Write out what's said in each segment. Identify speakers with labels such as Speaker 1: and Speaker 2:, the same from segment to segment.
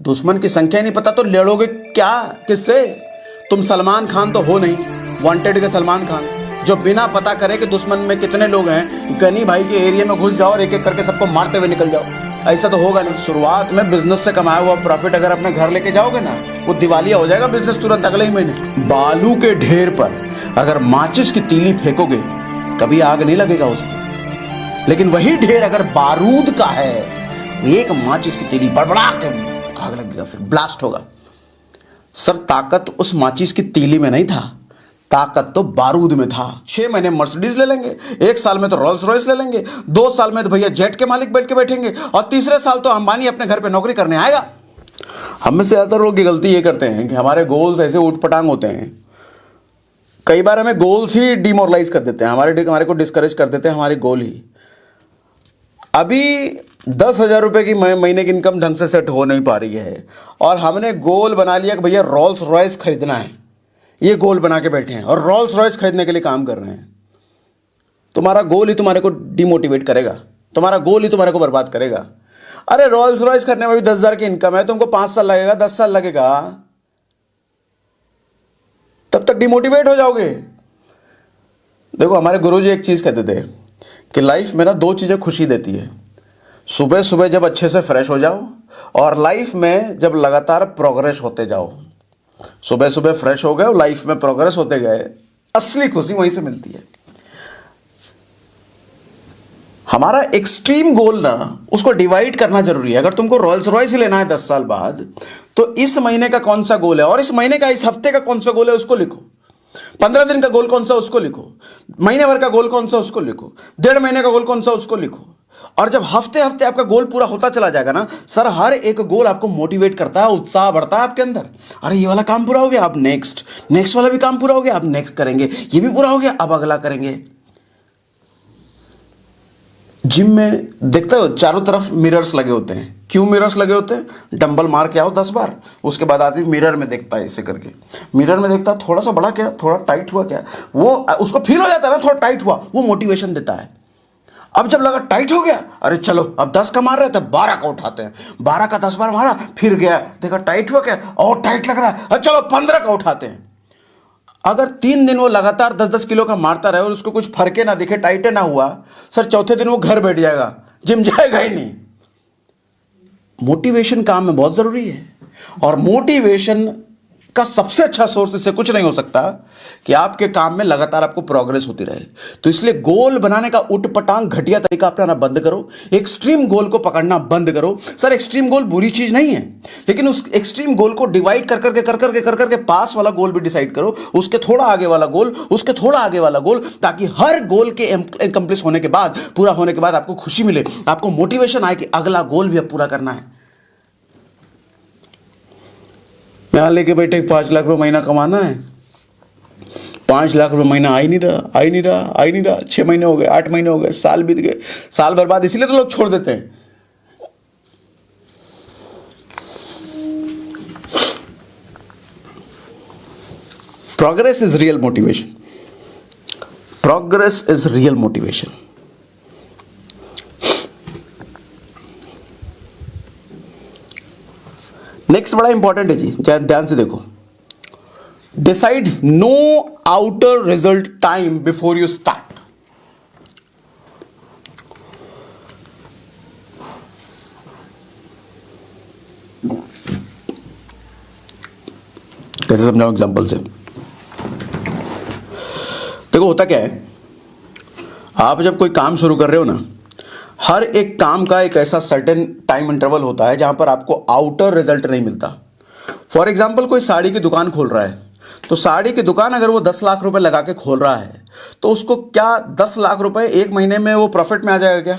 Speaker 1: दुश्मन की संख्या नहीं पता तो लड़ोगे क्या, किससे? तुम सलमान खान तो हो नहीं, वांटेड के सलमान खान, जो बिना पता करे कि दुश्मन में कितने लोग हैं गनी भाई के एरिया में घुस जाओ और एक एक करके सबको मारते हुए निकल जाओ। ऐसा तो होगा नहीं। शुरुआत में बिजनेस से कमाया हुआ प्रॉफिट अगर अपने घर लेके जाओगे ना, वो दिवालिया हो जाएगा बिजनेस तुरंत अगले ही महीने। बालू के ढेर पर अगर माचिस की तीली फेंकोगे कभी आग नहीं लगेगा उसको, लेकिन वही ढेर अगर बारूद का है, एक माचिस की तीली बड़बड़ा के आग लगेगा, फिर ब्लास्ट होगा। सर ताकत उस माचिस की तीली में नहीं था, ताकत तो बारूद में था। 6 महीने मर्सिडीज ले लेंगे, 1 साल में तो रोल्स रॉयस ले लेंगे, 2 साल में तो भैया जेट के मालिक बैठ के बैठेंगे, और तीसरे साल तो अंबानी अपने घर पे नौकरी करने आएगा। हम में से ज्यादातर लोग की गलती ये करते हैं कि हमारे गोल्स ऐसे उठपटांग होते हैं, कई बार हमें गोल्स ही डिमोरलाइज कर देते हैं, हमारे को डिस्करेज कर देते हैं हमारे गोल ही। अभी 10,000 रुपए की महीने की इनकम ढंग से सेट हो नहीं पा रही है, और हमने गोल बना लिया कि भैया रोल्स रॉयस खरीदना है, ये गोल बना के बैठे हैं और रोल्स रॉयस खरीदने के लिए काम कर रहे हैं। तुम्हारा गोल ही तुम्हारे को डिमोटिवेट करेगा, तुम्हारा गोल ही तुम्हारे को बर्बाद करेगा। अरे रोल्स रॉयस करने में भी 10,000 की इनकम है, तुमको 5 साल लगेगा, 10 साल लगेगा, तब तक डिमोटिवेट हो जाओगे। देखो हमारे गुरुजी एक चीज कहते थे कि लाइफ में ना 2 चीजें खुशी देती है, सुबह सुबह जब अच्छे से फ्रेश हो जाओ, और लाइफ में जब लगातार प्रोग्रेस होते जाओ। सुबह सुबह फ्रेश हो गए, लाइफ में प्रोग्रेस होते गए, असली खुशी वहीं से मिलती है। हमारा एक्सट्रीम गोल ना, उसको डिवाइड करना जरूरी है। अगर तुमको रोल्स रॉयस ही लेना है 10 साल बाद, तो इस महीने का कौन सा गोल है, और इस महीने का, इस हफ्ते का कौन सा गोल है उसको लिखो। 15 दिन का गोल कौन सा उसको लिखो, महीने भर का गोल कौन सा उसको लिखो, 1.5 महीने का गोल कौन सा उसको लिखो। और जब हफ्ते हफ्ते आपका गोल पूरा होता चला जाएगा ना सर, हर एक गोल आपको मोटिवेट करता है, उत्साह बढ़ता है आपके अंदर। अरे ये वाला काम पूरा हो गया, अब नेक्स्ट वाला भी काम पूरा हो गया, अब नेक्स्ट करेंगे, ये भी पूरा हो गया, अब अगला करेंगे। जिम में देखते हो चारों तरफ मिरर्स लगे होते हैं। क्यों मिरर्स लगे होते हैं? डंबल मार के आओ 10 बार, उसके बाद आदमी मिरर में देखता है, ऐसे करके मिरर में देखता है, थोड़ा सा बड़ा क्या, थोड़ा टाइट हुआ क्या, वो उसको फील हो जाता है ना, थोड़ा टाइट हुआ, वो मोटिवेशन देता है। अब जब लगा टाइट हो गया, अरे चलो अब 10 का मार रहे थे, 12 का उठाते हैं, 12 का 10 बार मारा, फिर गया, देखा टाइट हुआ क्या, और टाइट लग रहा है, अरे चलो 15 का उठाते हैं। अगर 3 दिन वो लगातार 10-10 किलो का मारता रहे और उसको कुछ फर्क ना दिखे, टाइटे ना हुआ, सर चौथे दिन वो घर बैठ जाएगा, जिम जाएगा ही नहीं। मोटिवेशन काम में बहुत जरूरी है, और मोटिवेशन का सबसे अच्छा सोर्स इससे कुछ नहीं हो सकता कि आपके काम में लगातार आपको प्रोग्रेस होती रहे। तो इसलिए गोल बनाने का उटपटांग घटिया तरीका अपनाना बंद करो, एक्सट्रीम गोल को पकड़ना बंद करो। सर एक्सट्रीम गोल बुरी चीज नहीं है, लेकिन उस एक्सट्रीम गोल को डिवाइड कर करके पास वाला गोल भी डिसाइड करो, उसके थोड़ा आगे वाला गोल, उसके थोड़ा आगे वाला गोल, ताकि हर गोल के कंप्लीट होने के बाद, पूरा होने के बाद आपको खुशी मिले, आपको मोटिवेशन आए कि अगला गोल भी अब पूरा करना है। यहां लेके बैठे 5 लाख रुपए महीना कमाना है, 5 लाख रुपए महीना आ ही नहीं रहा। 6 महीने हो गए, 8 महीने हो गए, साल बीत गए, साल बर्बाद। इसलिए तो लोग छोड़ देते हैं। Progress is real motivation, progress is real motivation. Next बड़ा इंपॉर्टेंट है जी, ध्यान से देखो। Decide no outer result time before you start. कैसे समझाऊं एग्जांपल से? देखो होता क्या है, आप जब कोई काम शुरू कर रहे हो ना, हर एक काम का एक ऐसा सर्टेन टाइम इंटरवल होता है जहां पर आपको आउटर रिजल्ट नहीं मिलता। फॉर एग्जाम्पल कोई साड़ी की दुकान खोल रहा है, तो साड़ी की दुकान अगर वो 10 लाख रुपए लगा के खोल रहा है, तो उसको क्या 10 लाख रुपए 1 महीने में वो प्रॉफिट में आ जाएगा क्या?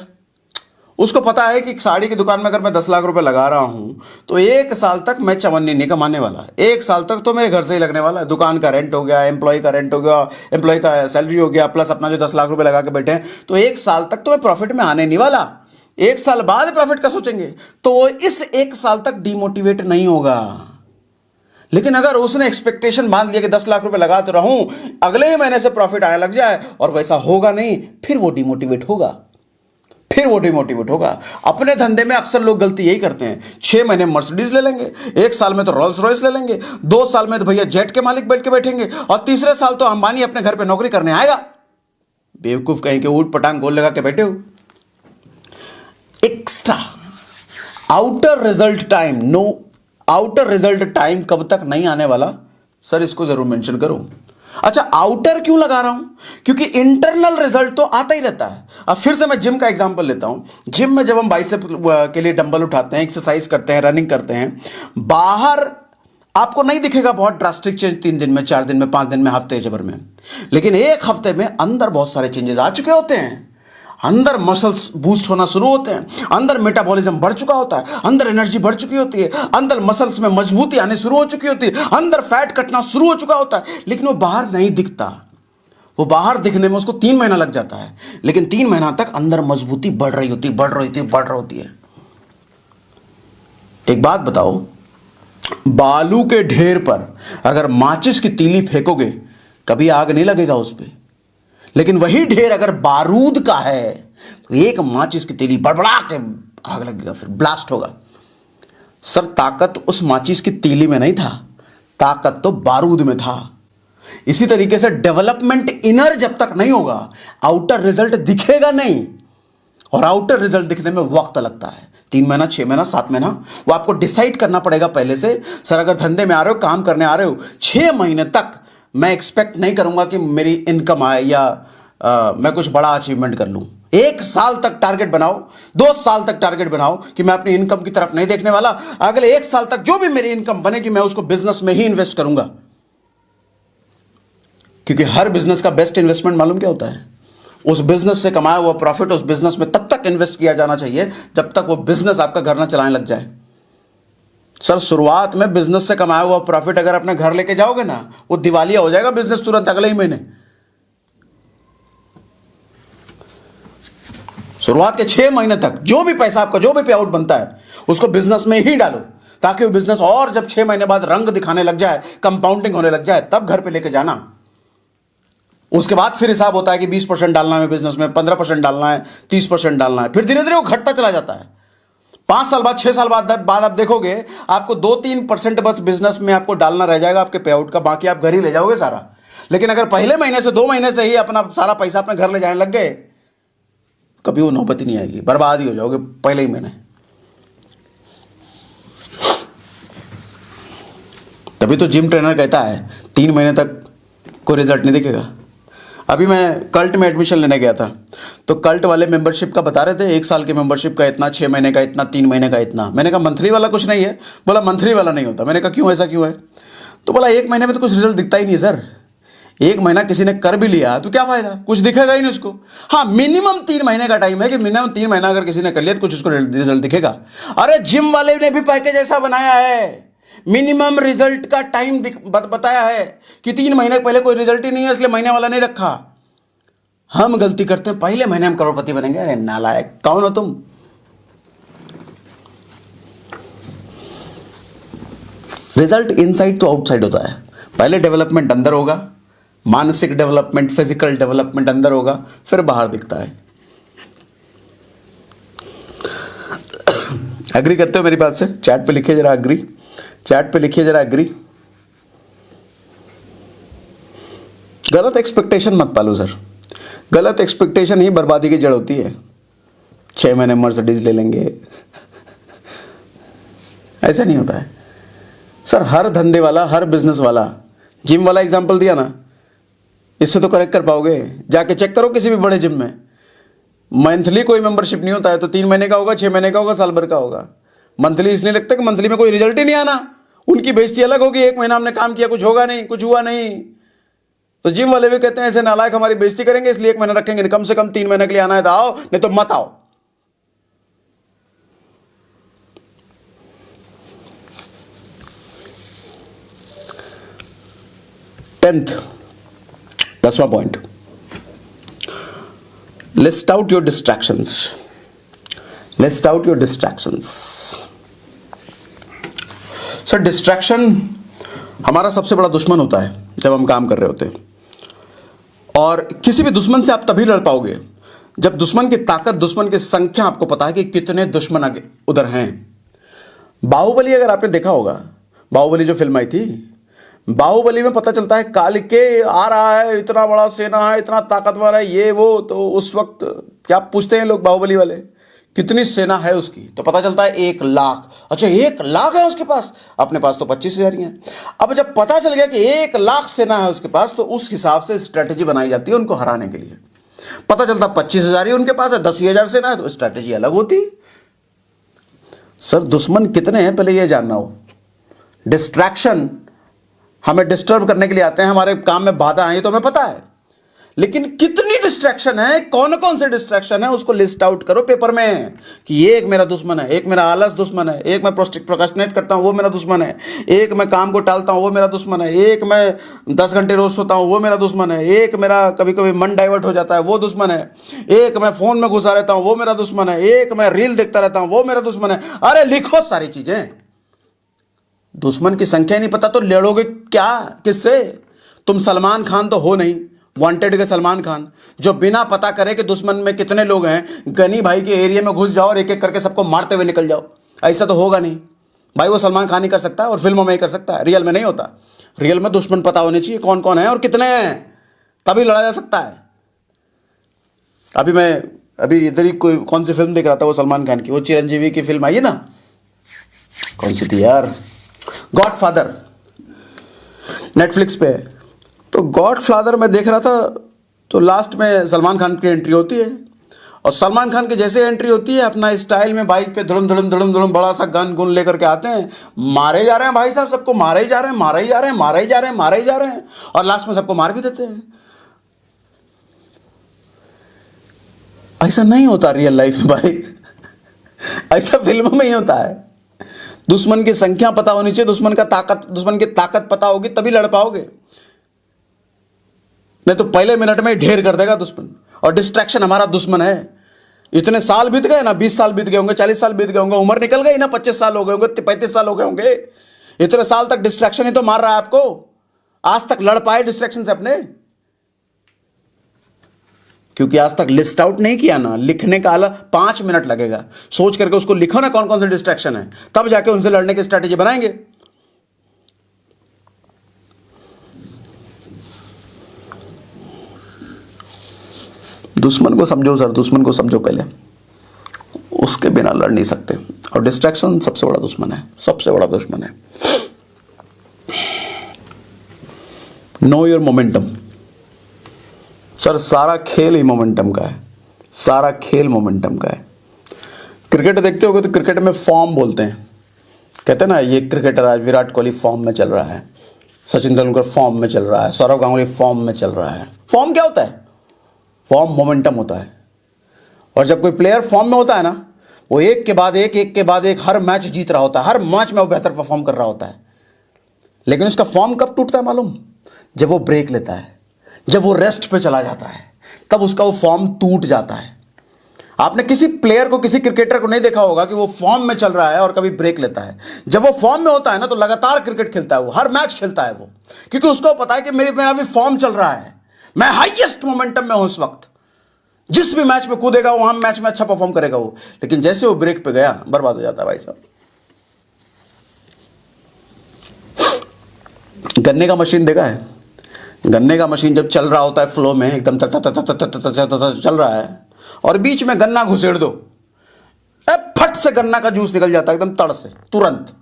Speaker 1: उसको पता है कि साड़ी की दुकान में अगर मैं 10 लाख रुपए लगा रहा हूं तो 1 साल तक मैं चवन्नी नहीं कमाने वाला है, 1 साल तक तो मेरे घर से ही लगने वाला है। दुकान का रेंट हो गया, एम्प्लॉय का रेंट हो गया, एम्प्लॉय का सैलरी हो गया, प्लस अपना जो 10 लाख रुपए लगा के बैठे हैं, तो 1 साल तक तो मैं प्रॉफिट में आने नहीं वाला। 1 साल बाद प्रॉफिट का सोचेंगे तो वो इस 1 साल तक डिमोटिवेट नहीं होगा। लेकिन अगर उसने एक्सपेक्टेशन बांध लिया कि 10 लाख रुपए लगा तो रहूं, अगले ही महीने से प्रॉफिट आने लग जाए, और वैसा होगा नहीं, फिर वो डिमोटिवेट होगा, फिर वो डिमोटिवेट होगा। अपने धंधे में अक्सर लोग गलती यही करते हैं, 6 महीने मर्सिडीज ले लेंगे, 1 साल में तो रोल्स रॉयस ले लेंगे, 2 साल में तो भैया जेट के मालिक बैठ के बैठेंगे, और तीसरे साल तो अंबानी अपने घर पे नौकरी करने आएगा। बेवकूफ कहीं के ऊट पटांग गोल लगा के बैठे हो। Extra outer result time, no outer result time कब तक नहीं आने वाला सर, इसको जरूर मेंशन करो। अच्छा, आउटर क्यों लगा रहा हूं? क्योंकि इंटरनल रिजल्ट तो आता ही रहता है। अब फिर से मैं जिम का एग्जांपल लेता हूं। जिम में जब हम बाइसेप के लिए डंबल उठाते हैं, एक्सरसाइज करते हैं, रनिंग करते हैं, बाहर आपको नहीं दिखेगा बहुत ड्रास्टिक चेंज 3 दिन में, 4 दिन में, 5 दिन में, हफ्ते भर में, लेकिन 1 हफ्ते में अंदर बहुत सारे चेंजेस आ चुके होते हैं। अंदर मसल्स बूस्ट होना शुरू होते हैं, अंदर मेटाबॉलिज्म बढ़ चुका होता है, अंदर एनर्जी बढ़ चुकी होती है, अंदर मसल्स में मजबूती आने शुरू हो चुकी होती है, अंदर फैट कटना शुरू हो चुका होता है, लेकिन वो बाहर नहीं दिखता। वो बाहर दिखने में उसको 3 महीना लग जाता है, लेकिन 3 महीना तक अंदर मजबूती बढ़ रही होती है। एक बात बताओ, बालू के ढेर पर अगर माचिस की तीली फेंकोगे कभी आग नहीं लगेगा उस पर, लेकिन वही ढेर अगर बारूद का है तो एक माचिस की तीली बड़बड़ा के आग लगेगा, फिर ब्लास्ट होगा। सर, ताकत उस माचिस की तीली में नहीं था, ताकत तो बारूद में था। इसी तरीके से डेवलपमेंट इनर जब तक नहीं होगा, आउटर रिजल्ट दिखेगा नहीं, और आउटर रिजल्ट दिखने में वक्त लगता है। 3 महीना, 6 महीना, 7 महीना, वो आपको डिसाइड करना पड़ेगा पहले से। सर, अगर धंधे में आ रहे हो, काम करने आ रहे हो, 6 महीने तक मैं एक्सपेक्ट नहीं करूंगा कि मेरी इनकम आए या मैं कुछ बड़ा अचीवमेंट कर लूं। 1 साल तक टारगेट बनाओ, 2 साल तक टारगेट बनाओ कि मैं अपनी इनकम की तरफ नहीं देखने वाला। अगले 1 साल तक जो भी मेरी इनकम बनेगी मैं उसको बिजनेस में ही इन्वेस्ट करूंगा, क्योंकि हर बिजनेस का बेस्ट इन्वेस्टमेंट मालूम क्या होता है? उस बिजनेस से कमाया हुआ प्रॉफिट उस बिजनेस में तब तक इन्वेस्ट किया जाना चाहिए जब तक वो बिजनेस आपका घर ना चलाने लग जाए। सर, शुरुआत में बिजनेस से कमाया हुआ प्रॉफिट अगर अपने घर लेके जाओगे ना, वो दिवालिया हो जाएगा बिजनेस तुरंत अगले ही महीने। शुरुआत के 6 महीने तक जो भी पैसा आपका, जो भी पे आउट बनता है, उसको बिजनेस में ही डालो, ताकि वो बिजनेस और जब 6 महीने बाद रंग दिखाने लग जाए, कंपाउंडिंग होने लग जाए, तब घर पे लेके जाना। उसके बाद फिर हिसाब होता है कि 20% डालना है बिजनेस में, 15% डालना है, 30% डालना है, फिर धीरे धीरे वो घटता चला जाता है। 5 साल बाद, 6 साल बाद आप देखोगे आपको 2-3% बस बिजनेस में आपको डालना रह जाएगा आपके पे आउट का, बाकी आप घर ही ले जाओगे सारा। लेकिन अगर पहले महीने से, 2 महीने से ही अपना सारा पैसा अपने घर ले जाने लग गए, कभी वो नौबत ही नहीं आएगी, बर्बाद ही हो जाओगे पहले ही महीने। तभी तो जिम ट्रेनर कहता है 3 महीने तक कोई रिजल्ट नहीं दिखेगा। अभी मैं कल्ट में एडमिशन लेने गया था, तो कल्ट वाले मेंबरशिप का बता रहे थे, 1 साल की मेंबरशिप का इतना, 6 महीने का इतना, 3 महीने का इतना। मैंने कहा मंथली वाला कुछ नहीं है। बोला मंथली वाला नहीं होता। मैंने कहा क्यों, ऐसा क्यों है? तो बोला 1 महीने में तो कुछ रिजल्ट दिखता ही नहीं सर। 1 महीना किसी ने कर भी लिया तो क्या फायदा, कुछ दिखेगा ही नहीं उसको। हाँ, मिनिमम 3 महीने का टाइम है कि मिनिमम 3 महीना अगर किसी ने कर लिया तो कुछ उसको रिजल्ट दिखेगा। अरे जिम वाले ने भी पैकेज ऐसा बनाया है, मिनिमम रिजल्ट का टाइम बताया है कि 3 महीने पहले कोई रिजल्ट ही नहीं है, इसलिए महीने वाला नहीं रखा। हम गलती करते हैं, पहले महीने हम करोड़पति बनेंगे। अरे नालायक, कौन हो तुम? रिजल्ट इनसाइड तो आउटसाइड होता है। पहले डेवलपमेंट अंदर होगा, मानसिक डेवलपमेंट, फिजिकल डेवलपमेंट अंदर होगा, फिर बाहर दिखता है। एग्री करते हो मेरी बात से? चैट पे लिखिए जरा एग्री, चैट पे लिखिए जरा एग्री। गलत एक्सपेक्टेशन मत पालो सर, गलत एक्सपेक्टेशन ही बर्बादी की जड़ होती है। 6 महीने मर्सिडीज ले लेंगे, ऐसा नहीं होता है सर। हर धंधे वाला, हर बिजनेस वाला, जिम वाला एग्जांपल दिया ना, इससे तो करेक्ट कर पाओगे। जाके चेक करो किसी भी बड़े जिम में, मंथली कोई मेंबरशिप नहीं होता है। तो 3 महीने का होगा, 6 महीने का होगा, साल भर का होगा। मंथली इसलिए लगता है कि मंथली में कोई रिजल्ट ही नहीं आना, उनकी बेइज्जती अलग होगी। 1 महीना हमने काम किया, कुछ होगा नहीं, कुछ हुआ नहीं, तो जिम वाले भी कहते हैं ऐसे नालायक हमारी बेइज्जती करेंगे, इसलिए 1 महीना रखेंगे। कम से कम 3 महीने के लिए आना है तो आओ, नहीं तो मत आओ। टेंथ, 10वां point, list out your distractions. List out your distractions. Sir, distraction हमारा सबसे बड़ा दुश्मन होता है जब हम काम कर रहे होते हैं। और किसी भी दुश्मन से आप तभी लड़ पाओगे जब दुश्मन की ताकत, दुश्मन की संख्या आपको पता है कि कितने दुश्मन आगे उधर हैं। बाहुबली अगर आपने देखा होगा, बाहुबली जो फिल्म आई थी, बाहुबली में पता चलता है कालिके आ रहा है, इतना बड़ा सेना है, इतना ताकतवर है, ये वो। तो उस वक्त क्या पूछते हैं लोग बाहुबली वाले, कितनी सेना है उसकी? तो पता चलता है 1,00,000। अच्छा 1,00,000 है उसके पास, अपने पास तो 25,000 ही है। अब जब पता चल गया कि 1,00,000 सेना है उसके पास, तो उस हिसाब से स्ट्रेटेजी बनाई जाती है उनको हराने के लिए। पता चलता 25,000 ही उनके पास है, 10,000 सेना है, तो स्ट्रेटेजी अलग होती। सर दुश्मन कितने हैं पहले ये जानना हो। डिस्ट्रैक्शन हमें डिस्टर्ब करने के लिए आते हैं, हमारे काम में बाधा है, ये तो हमें पता है। लेकिन कितनी डिस्ट्रैक्शन है, कौन कौन से डिस्ट्रैक्शन है, उसको लिस्ट आउट करो पेपर में कि ये एक मेरा दुश्मन है, एक मेरा आलस दुश्मन है, एक मैं प्रोक्रेस्टिनेट करता हूँ वो मेरा दुश्मन है, एक मैं काम को टालता हूँ वो मेरा दुश्मन है, एक मैं 10 घंटे रोज सोता हूँ वो मेरा दुश्मन है, एक मेरा कभी कभी मन डाइवर्ट हो जाता है वो दुश्मन है, एक मैं फोन में घुसा रहता हूँ वो मेरा दुश्मन है, एक मैं रील देखता रहता हूँ वो मेरा दुश्मन है। अरे लिखो सारी चीजें। दुश्मन की संख्या नहीं पता तो लड़ोगे क्या, किससे? तुम सलमान खान तो हो नहीं, वांटेड के सलमान खान, जो बिना पता करे कि दुश्मन में कितने लोग हैं, गनी भाई के एरिया में घुस जाओ और एक एक करके सबको मारते हुए निकल जाओ। ऐसा तो होगा नहीं भाई, वो सलमान खान ही कर सकता है और फिल्मों में ही कर सकता है, रियल में नहीं होता। रियल में दुश्मन पता होने चाहिए कौन कौन है और कितने हैं, तभी लड़ा जा सकता है। अभी इधर ही कोई कौन सी फिल्म देख रहा था, वो सलमान खान की, वो चिरंजीवी की फिल्म आई है ना, कौन सी थी यार, गॉडफादर, नेटफ्लिक्स पे। तो गॉडफादर में देख रहा था, तो लास्ट में सलमान खान की एंट्री होती है और सलमान खान की जैसे एंट्री होती है, अपना स्टाइल में बाइक पे धड़म धड़म धड़म धड़म बड़ा सा गन गुन लेकर के आते हैं, मारे जा रहे हैं भाई साहब, सबको मारे ही जा रहे हैं, मारे ही जा रहे हैं, मारे ही जा रहे हैं, मारे ही जा रहे हैं, और लास्ट में सबको मार भी देते हैं। ऐसा नहीं होता रियल लाइफ में भाई, ऐसा फिल्मों में ही होता है। दुश्मन की संख्या पता होनी चाहिए, दुश्मन की ताकत पता होगी तभी लड़ पाओगे, नहीं तो पहले मिनट में ही ढेर कर देगा दुश्मन। और डिस्ट्रैक्शन हमारा दुश्मन है। इतने साल बीत गए ना, 20 साल बीत गए होंगे, 40 साल बीत गए होंगे, उम्र निकल गई ना, 25 साल हो गए होंगे, 35 साल हो गए होंगे। इतने साल तक डिस्ट्रैक्शन ही तो मार रहा है आपको। आज तक लड़ पाए डिस्ट्रैक्शन से अपने? क्योंकि आज तक लिस्ट आउट नहीं किया ना, लिखने का अलग 5 मिनट लगेगा, सोच करके उसको लिखो ना कौन कौन से डिस्ट्रैक्शन है, तब जाके उनसे लड़ने की स्ट्रैटेजी बनाएंगे। दुश्मन को समझो सर, दुश्मन को समझो पहले, उसके बिना लड़ नहीं सकते। और डिस्ट्रैक्शन सबसे बड़ा दुश्मन है, सबसे बड़ा दुश्मन है। Know your momentum. सर सारा खेल ही मोमेंटम का है, सारा खेल मोमेंटम का है। क्रिकेट देखते होगे तो क्रिकेट में फॉर्म बोलते हैं, कहते हैं ना ये क्रिकेटर आज विराट कोहली फॉर्म में चल रहा है, सचिन तेंदुलकर फॉर्म में चल रहा है, सौरव गांगुली फॉर्म में चल रहा है। फॉर्म क्या होता है? फॉर्म मोमेंटम होता है। और जब कोई प्लेयर फॉर्म में होता है ना, वो एक के बाद एक हर मैच जीत रहा होता है, हर मैच में वो बेहतर परफॉर्म कर रहा होता है। लेकिन उसका फॉर्म कब टूटता है मालूम? जब वो ब्रेक लेता है, जब वो रेस्ट पे चला जाता है, तब उसका वो फॉर्म टूट जाता है। आपने किसी प्लेयर को, किसी क्रिकेटर को नहीं देखा होगा कि वो फॉर्म में चल रहा है और कभी ब्रेक लेता है। जब वो फॉर्म में होता है ना, तो लगातार क्रिकेट खेलता है, वो हर मैच खेलता है वो, क्योंकि उसको पता है कि मेरा भी फॉर्म चल रहा है, मैं हाईएस्ट मोमेंटम में हूं इस वक्त, जिस भी मैच में कूदेगा वो हम मैच में अच्छा परफॉर्म करेगा वो। लेकिन जैसे वो ब्रेक पे गया, बर्बाद हो जाता है भाई साहब। गन्ने का मशीन देखा है? गन्ने का मशीन जब चल रहा होता है फ्लो में, एकदम चल रहा है, और बीच में गन्ना घुसेड़ दो, फट से गन्ना का जूस निकल जाता है एकदम तड़ से, तुरंत।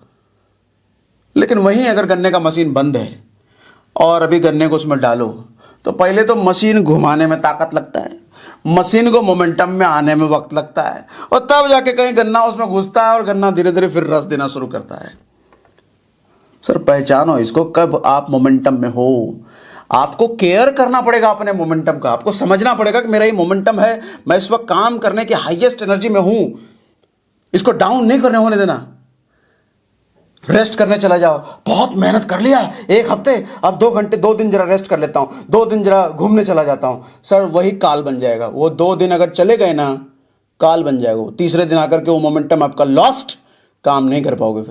Speaker 1: लेकिन वहीं अगर गन्ने का मशीन बंद है और अभी गन्ने को उसमें डालो, तो पहले तो मशीन घुमाने में ताकत लगता है, मशीन को मोमेंटम में आने में वक्त लगता है, और तब जाके कहीं गन्ना उसमें घुसता है और गन्ना धीरे धीरे फिर रस देना शुरू करता है। सर पहचानो इसको, कब आप मोमेंटम में हो। आपको केयर करना पड़ेगा अपने मोमेंटम का, आपको समझना पड़ेगा कि मेरा ये मोमेंटम है, मैं इस वक्त काम करने की हाईएस्ट एनर्जी में हूं, इसको डाउन नहीं करने होने देना। रेस्ट करने चला जाओ, बहुत मेहनत कर लिया एक हफ्ते, अब 2 घंटे 2 दिन जरा रेस्ट कर लेता हूं, 2 दिन जरा घूमने चला जाता हूं। सर वही काल बन जाएगा। वो 2 दिन अगर चले गए ना, काल बन जाएगा वो। तीसरे दिन आकर के वो मोमेंटम आपका लॉस्ट, काम नहीं कर पाओगे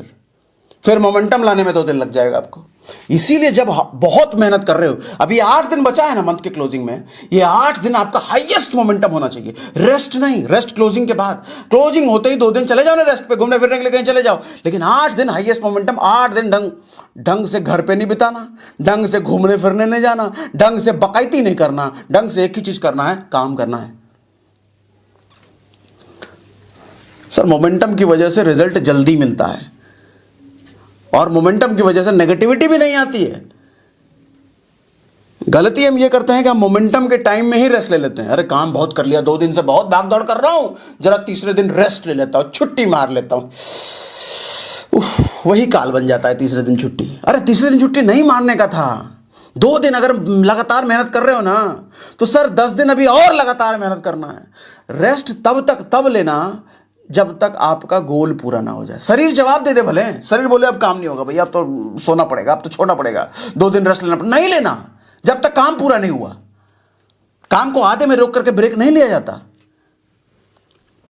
Speaker 1: फिर मोमेंटम लाने में 2 दिन लग जाएगा आपको। इसीलिए जब बहुत मेहनत कर रहे हो, अभी 8 दिन बचा है ना मंथ के क्लोजिंग में, ये 8 दिन आपका हाईएस्ट मोमेंटम होना चाहिए। रेस्ट नहीं, रेस्ट क्लोजिंग के बाद, क्लोजिंग होते ही 2 दिन चले जाओ ना रेस्ट पे, घूमने फिरने के लिए कहीं चले जाओ, लेकिन 8 दिन हाईएस्ट मोमेंटम। 8 दिन ढंग से घर पे नहीं बिताना, ढंग से घूमने फिरने नहीं जाना, ढंग से बकैती नहीं करना, ढंग से एक ही चीज करना है, काम करना है। सर मोमेंटम की वजह से रिजल्ट जल्दी मिलता है और मोमेंटम की वजह से नेगेटिविटी भी नहीं आती है। गलती हम ये करते हैं कि हम मोमेंटम के टाइम में ही रेस्ट ले लेते हैं। अरे काम बहुत कर लिया, 2 दिन से बहुत भाग दौड़ कर रहा हूं, जरा तीसरे दिन रेस्ट ले लेता हूं, छुट्टी मार लेता हूं। वही काल बन जाता है तीसरे दिन छुट्टी। अरे तीसरे दिन छुट्टी नहीं मारने का था। 2 दिन अगर लगातार मेहनत कर रहे हो ना, तो सर 10 दिन अभी और लगातार मेहनत करना है। रेस्ट तब लेना जब तक आपका गोल पूरा ना हो जाए। शरीर जवाब दे दे, भले शरीर बोले अब काम नहीं होगा भैया, अब तो सोना पड़ेगा, अब तो छोड़ना पड़ेगा, 2 दिन रेस्ट लेना नहीं लेना जब तक काम पूरा नहीं हुआ। काम को आधे में रोक करके ब्रेक नहीं लिया जाता।